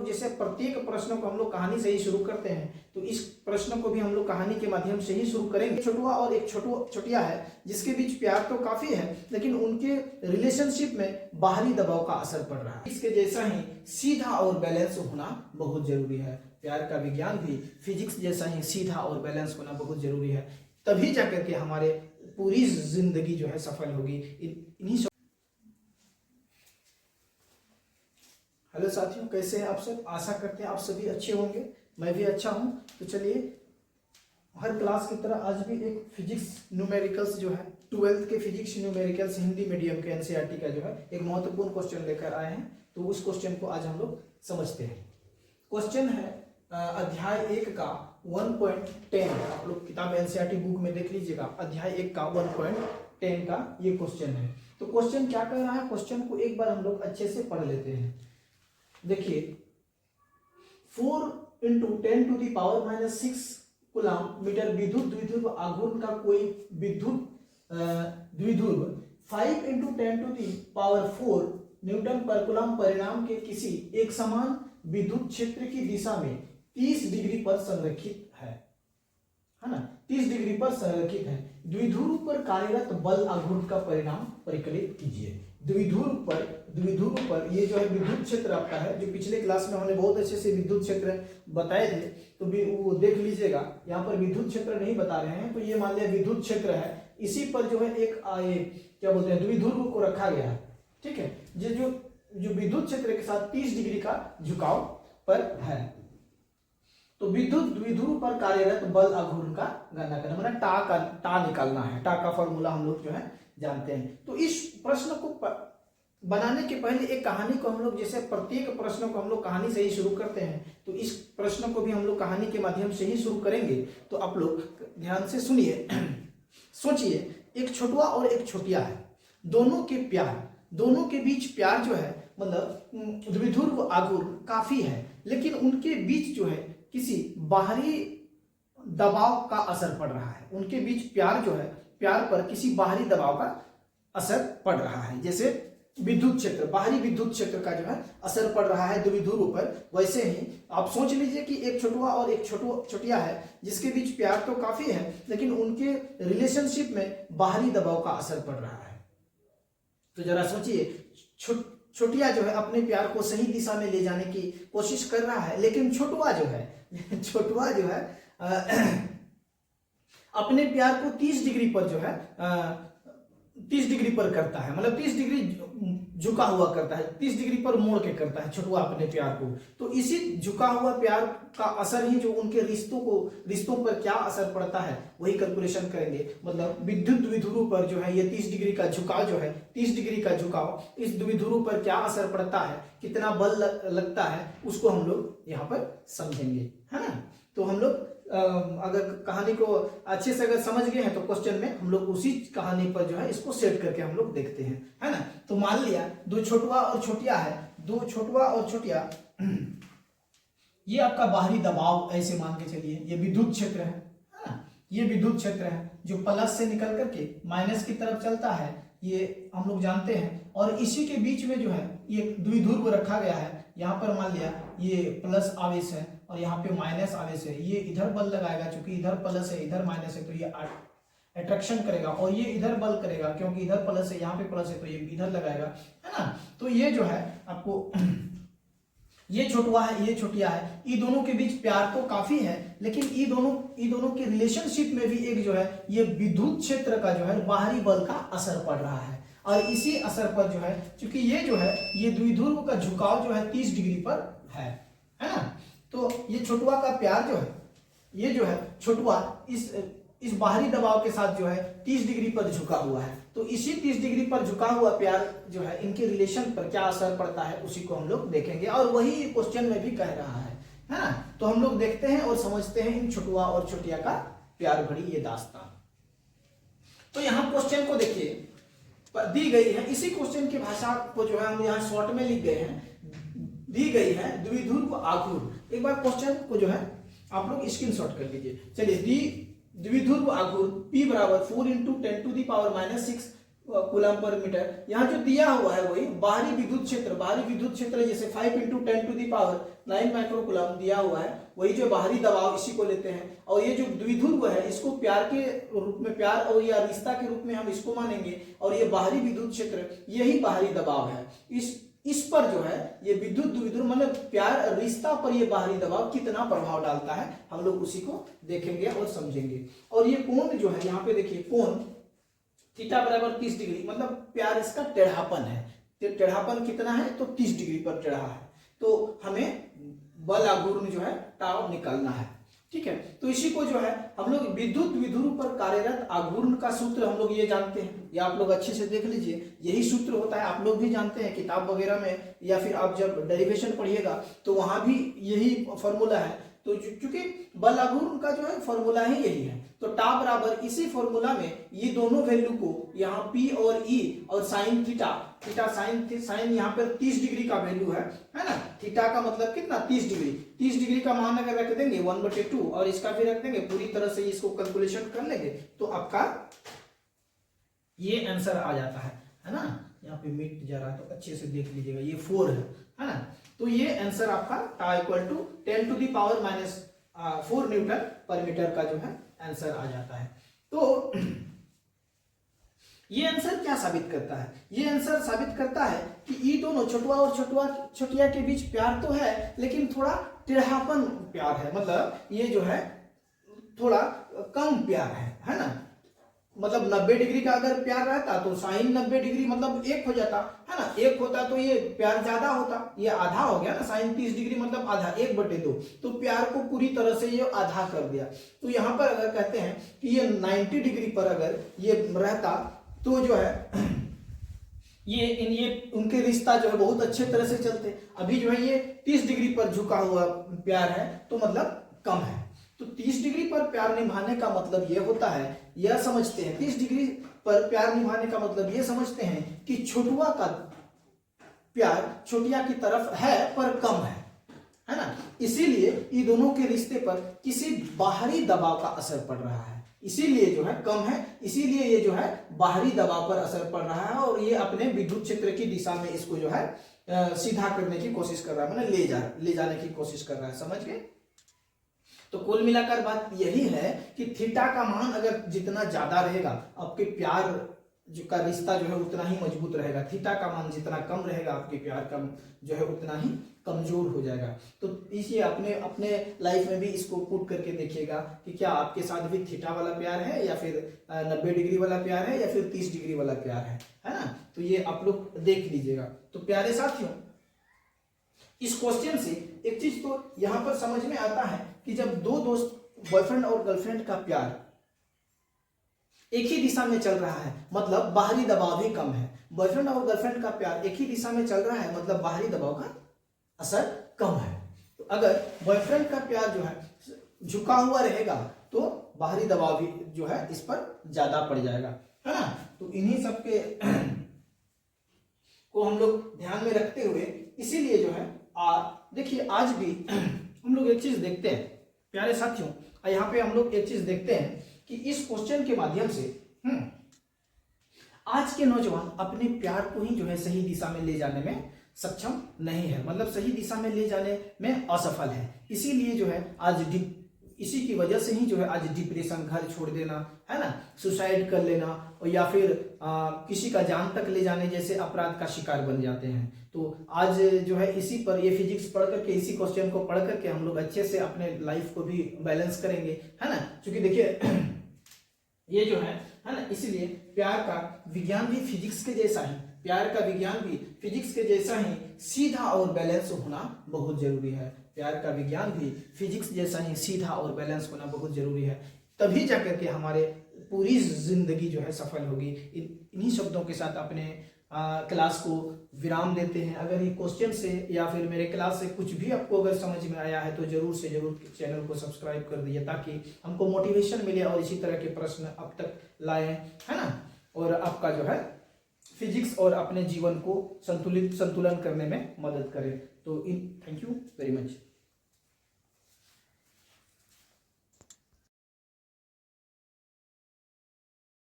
लोग जैसे प्रत्येक प्रश्न को हम लोग कहानी से ही शुरू करते हैं, तो इस प्रश्न को भी हम लोग कहानी के माध्यम से ही शुरू करेंगे। छोटुआ और एक छोटिया है जिसके बीच प्यार तो काफी है, लेकिन उनके रिलेशनशिप में बाहरी दबाव का असर पड़ रहा है। इसके जैसा ही सीधा और बैलेंस होना बहुत जरूरी है। प्यार का विज्ञान भी फिजिक्स जैसा ही सीधा और बैलेंस होना बहुत जरूरी है, तभी जाकर के हमारे पूरी जिंदगी जो है सफल होगी। इन्हीं हेलो साथियों, कैसे हैं आप सब? आशा करते हैं आप सभी अच्छे होंगे, मैं भी अच्छा हूं। तो चलिए, हर क्लास की तरह आज भी एक फिजिक्स न्यूमेरिकल्स जो है 12th के फिजिक्स न्यूमेरिकल्स हिंदी मीडियम के एनसीईआरटी का जो है एक महत्वपूर्ण क्वेश्चन लेकर आए हैं। तो उस क्वेश्चन को आज हम लोग समझते हैं। क्वेश्चन है अध्याय 1 का 1.10। आप लोग किताब एनसीईआरटी बुक में देख लीजिएगा, अध्याय 1 का 1.10 का ये क्वेश्चन है। तो क्वेश्चन क्या कर रहा है, क्वेश्चन को एक बार हम लोग अच्छे से पढ़ लेते हैं। देखिए, 4 × 10⁻⁻6 कूलम मीटर विद्युत द्विध्रुव आघूर्ण का कोई विद्युत द्विध्रुव 5 × 10⁴ न्यूटन पर कूलम परिणाम के किसी एक समान विद्युत क्षेत्र की दिशा में 30 डिग्री पर संरेखित है ना, 30 डिग्री पर संरेखित है। द्विध्रुव पर कार्यरत बल आघूर्ण का परिणाम परिकलित कीजिए। द्विध्रुव पर ये जो है विद्युत क्षेत्र आपका है, जो पिछले क्लास में हमने बहुत अच्छे से विद्युत क्षेत्र बताए थे, तो भी वो देख लीजिएगा। यहाँ पर विद्युत क्षेत्र नहीं बता रहे हैं, तो ये मान लिया विद्युत क्षेत्र है, इसी पर जो है एक क्या बोलते हैं द्विध्रुव को रखा गया है। ठीक है, ये जो विद्युत क्षेत्र के साथ 30 डिग्री का झुकाव पर है। तो विद्युत द्विध्रुव पर कार्यरत बल आघूर्ण का गणना करना, मतलब टा निकालना है। टा का फॉर्मूला हम लोग जो है जानते हैं। तो इस प्रश्न को बनाने के पहले एक कहानी को हम लोग, जैसे प्रत्येक प्रश्न को हम लोग कहानी से ही शुरू करते हैं, तो इस प्रश्न को भी हम लोग कहानी के माध्यम से ही शुरू करेंगे। तो आप लोग ध्यान से सुनिए। सोचिए, एक छोटुआ और एक छोटिया है, दोनों के बीच प्यार जो है, मतलब द्विध्रुव आघूर्ण काफी है, लेकिन उनके बीच जो है किसी बाहरी दबाव का असर पड़ रहा है। उनके बीच प्यार पर किसी बाहरी दबाव का असर पड़ रहा है। जैसे विद्युत क्षेत्र, बाहरी विद्युत क्षेत्र का जो है असर पड़ रहा है द्विध्रुव पर, वैसे ही आप सोच लीजिए कि एक छोटुआ और एक छोटिया है जिसके बीच प्यार तो काफी है, लेकिन उनके रिलेशनशिप में बाहरी दबाव का असर पड़ रहा है। तो जरा सोचिए, छोटिया जो है अपने प्यार को सही दिशा में ले जाने की कोशिश कर रहा है, लेकिन छोटुआ जो है अपने प्यार को 30 डिग्री पर जो है 30 डिग्री पर करता है, मतलब 30 डिग्री झुका हुआ करता है, 30 डिग्री पर मोड़ के करता है छोटुआ अपने प्यार को। तो इसी झुका हुआ प्यार का असर ही जो उनके रिश्तों पर क्या असर पड़ता है, वही कैलकुलेशन करेंगे। मतलब विद्युत द्विध्रुव पर जो है ये 30 डिग्री का झुकाव जो है, 30 डिग्री का झुकाव इस द्विध्रुव पर क्या असर पड़ता है, कितना बल लगता है, उसको हम लोग यहाँ पर समझेंगे, है ना। तो हम लोग अगर कहानी को अच्छे से अगर समझ गए हैं, तो क्वेश्चन में हम लोग उसी कहानी पर जो है इसको सेट करके हम लोग देखते हैं, है ना। तो मान लिया दो छोटुआ और छोटिया है, ये आपका बाहरी दबाव ऐसे मान के चलिए, ये विद्युत क्षेत्र है ना, ये विद्युत क्षेत्र है जो प्लस से निकल करके माइनस की तरफ चलता है, ये हम लोग जानते हैं। और इसी के बीच में जो है ये द्विध्रुव रखा गया है। यहाँ पर मान लिया ये प्लस आवेश है और यहाँ पे माइनस आवेश है, ये इधर बल लगाएगा, क्योंकि इधर प्लस है इधर माइनस है, तो ये अट्रैक्शन करेगा, और ये इधर बल करेगा क्योंकि इधर प्लस है यहाँ पे प्लस है, तो ये इधर लगाएगा, है ना। तो ये जो है आपको ये छोटुआ है, ये छोटिया है, ये दोनों के बीच प्यार तो काफी है, लेकिन ये दोनों के रिलेशनशिप में भी एक जो है ये विद्युत क्षेत्र का जो है बाहरी बल का असर पड़ रहा है। और इसी असर पर जो है, क्योंकि ये जो है ये द्विध्रुव का झुकाव जो है 30 डिग्री पर है ना। तो ये छोटुआ का प्यार जो है, ये जो है छोटुआ इस बाहरी दबाव के साथ जो है 30 डिग्री पर झुका हुआ है। तो इसी 30 डिग्री पर झुका हुआ प्यार जो है इनके रिलेशन पर क्या असर पड़ता है, उसी को हम लोग देखेंगे, और वही क्वेश्चन में भी कह रहा है ना। तो हम लोग देखते हैं और समझते हैं इन छोटुआ और छोटिया का प्यार भरी ये दास्तान। तो यहाँ क्वेश्चन को देखिए, दी गई है, इसी क्वेश्चन की भाषा को जो है हम यहाँ शॉर्ट में लिख गए हैं, दी गई है द्विध्रुव आघूर्ण। एक बार क्वेश्चन को जो है आप लोग स्क्रीनशॉट कर लीजिए। चलिए, द्विध्रुव आघूर्ण P बराबर 4 × 10⁻⁻6 कूलम पर मीटर। यहाँ जो दिया हुआ है वही बाहरी विद्युत क्षेत्र जैसे 5 × 10⁹ माइक्रो कूलम दिया हुआ है, वही जो बाहरी दबाव इसी को लेते हैं। और ये जो द्विध्रुव है इसको प्यार के रूप में, प्यार और या रिश्ता के रूप में हम इसको मानेंगे। और ये बाहरी विद्युत क्षेत्र यही बाहरी दबाव है। इस पर जो है ये विद्युत द्विध्रुव मतलब प्यार रिश्ता पर ये बाहरी दबाव कितना प्रभाव डालता है, हम लोग उसी को देखेंगे और समझेंगे। और ये कोण जो है यहाँ पे देखिए, कोण थीटा बराबर 30 डिग्री, मतलब प्यार इसका टेढ़ापन है। टेढ़ापन कितना है तो 30 डिग्री पर टेढ़ा है। तो हमें बल आघूर्ण जो है टाव निकालना है, ठीक है। तो इसी को जो है हम लोग विद्युत द्विध्रुव पर कार्यरत आघूर्ण का सूत्र हम लोग ये जानते हैं, या आप लोग अच्छे से देख लीजिए, यही सूत्र होता है। आप लोग भी जानते हैं किताब वगैरह में, या फिर आप जब डेरिवेशन पढ़िएगा तो वहां भी यही फॉर्मूला है। तो चूंकि बल आघूर्ण का जो है फॉर्मूला ही यही है, तो टा बराबर इसी फॉर्मूला में ये दोनों वैल्यू को यहाँ P और E और साइन थीटा साइन यहाँ पर 30 डिग्री का वैल्यू है ना। थीटा का मतलब कितना 30 डिग्री, 30 डिग्री का मान अगर रख देंगे 1/2 और इसका भी रख देंगे, पूरी तरह से इसको कैलकुलेशन कर लेंगे तो आपका ये आंसर आ जाता है ना। यहाँ पे मिट जा रहा है तो अच्छे से देख लीजिएगा, ये 4 है ना। तो ये आंसर आपका टा इक्वल टू 10⁻⁻4 न्यूटन पर मीटर का जो है आंसर आ जाता है। तो ये आंसर क्या साबित करता है? ये आंसर साबित करता है कि ये दोनों छोटुआ और छोटिया के बीच प्यार तो है, लेकिन थोड़ा टेढ़ापन प्यार है, मतलब ये जो है थोड़ा कम प्यार है ना। मतलब 90 डिग्री का अगर प्यार रहता तो साइन 90 डिग्री मतलब 1 हो जाता है ना, 1 होता तो ये प्यार ज्यादा होता, ये आधा हो गया ना। साइन 30 डिग्री मतलब आधा, 1/2, तो प्यार को पूरी तरह से ये आधा कर दिया। तो यहाँ पर अगर कहते हैं कि ये 90 डिग्री पर अगर ये रहता तो जो है ये उनके रिश्ता जो है बहुत अच्छे तरह से चलते। अभी जो है ये 30 डिग्री पर झुका हुआ प्यार है तो मतलब कम है। तो 30 डिग्री पर प्यार निभाने का मतलब ये होता है, यह समझते हैं 30 डिग्री पर प्यार निभाने का मतलब ये समझते हैं कि छोटुआ का प्यार छोटिया की तरफ है पर कम है ना। इसीलिए ये दोनों के रिश्ते पर किसी बाहरी दबाव का असर पड़ रहा है, इसीलिए जो है कम है, इसीलिए ये जो है बाहरी दबाव पर असर पड़ रहा है और ये अपने विद्युत क्षेत्र की दिशा में इसको जो है सीधा करने की कोशिश कर रहा है, मतलब ले जाने की कोशिश कर रहा है। समझ गए? तो कुल मिलाकर बात यही है कि थीटा का मान अगर जितना ज्यादा रहेगा आपके प्यार जो का रिश्ता जो है उतना ही मजबूत रहेगा। थीटा का मान जितना कम रहेगा आपके प्यार का जो है उतना ही कमजोर हो जाएगा। तो इसलिए अपने लाइफ में भी इसको पुट करके देखिएगा कि क्या आपके साथ भी थीटा वाला प्यार है या फिर 90 डिग्री वाला प्यार है या फिर 30 डिग्री वाला प्यार है ना। तो ये आप लोग देख लीजिएगा। तो प्यारे साथियों, इस क्वेश्चन से एक चीज तो यहां पर समझ में आता है कि जब दो दोस्त बॉयफ्रेंड और गर्लफ्रेंड का प्यार एक ही दिशा में चल रहा है मतलब बाहरी दबाव भी कम है। बॉयफ्रेंड और गर्लफ्रेंड का प्यार एक ही दिशा में चल रहा है मतलब बाहरी दबाव का असर कम है। तो अगर बॉयफ्रेंड का प्यार जो है झुका हुआ रहेगा तो बाहरी दबाव भी जो है इस पर ज्यादा पड़ जाएगा, है ना। तो इन्हीं सब के को हम लोग ध्यान में रखते हुए इसीलिए जो है देखिए आज भी हम लोग एक चीज देखते हैं प्यारे साथियों, यहाँ पे हम लोग एक चीज देखते हैं कि इस क्वेश्चन के माध्यम से आज के नौजवान अपने प्यार को ही जो है सही दिशा में ले जाने में सक्षम नहीं है, मतलब सही दिशा में ले जाने में असफल है। इसीलिए जो है आज इसी की वजह से ही जो है आज डिप्रेशन, घर छोड़ देना, है ना, सुसाइड कर लेना और या फिर किसी का जान तक ले जाने जैसे अपराध का शिकार बन जाते हैं। तो आज जो है इसी पर ये फिजिक्स पढ़ करके, इसी क्वेश्चन को पढ़ करके हम लोग अच्छे से अपने लाइफ को भी बैलेंस करेंगे, है ना। क्योंकि देखिए ये जो है ना, इसलिए प्यार का विज्ञान भी फिजिक्स के जैसा ही, प्यार का विज्ञान भी फिजिक्स के जैसा ही सीधा और बैलेंस होना बहुत जरूरी है। प्यार का विज्ञान भी फिजिक्स जैसा ही सीधा और बैलेंस होना बहुत जरूरी है, तभी जाकर के हमारे पूरी जिंदगी जो है सफल होगी। इन्हीं शब्दों के साथ अपने क्लास को विराम देते हैं। अगर ये क्वेश्चन से या फिर मेरे क्लास से कुछ भी आपको अगर समझ में आया है तो जरूर से जरूर चैनल को सब्सक्राइब कर दीजिए ताकि हमको मोटिवेशन मिले और इसी तरह के प्रश्न अब तक लाएं, है ना, और आपका जो है फिजिक्स और अपने जीवन को संतुलन करने में मदद करें। तो थैंक यू वेरी मच।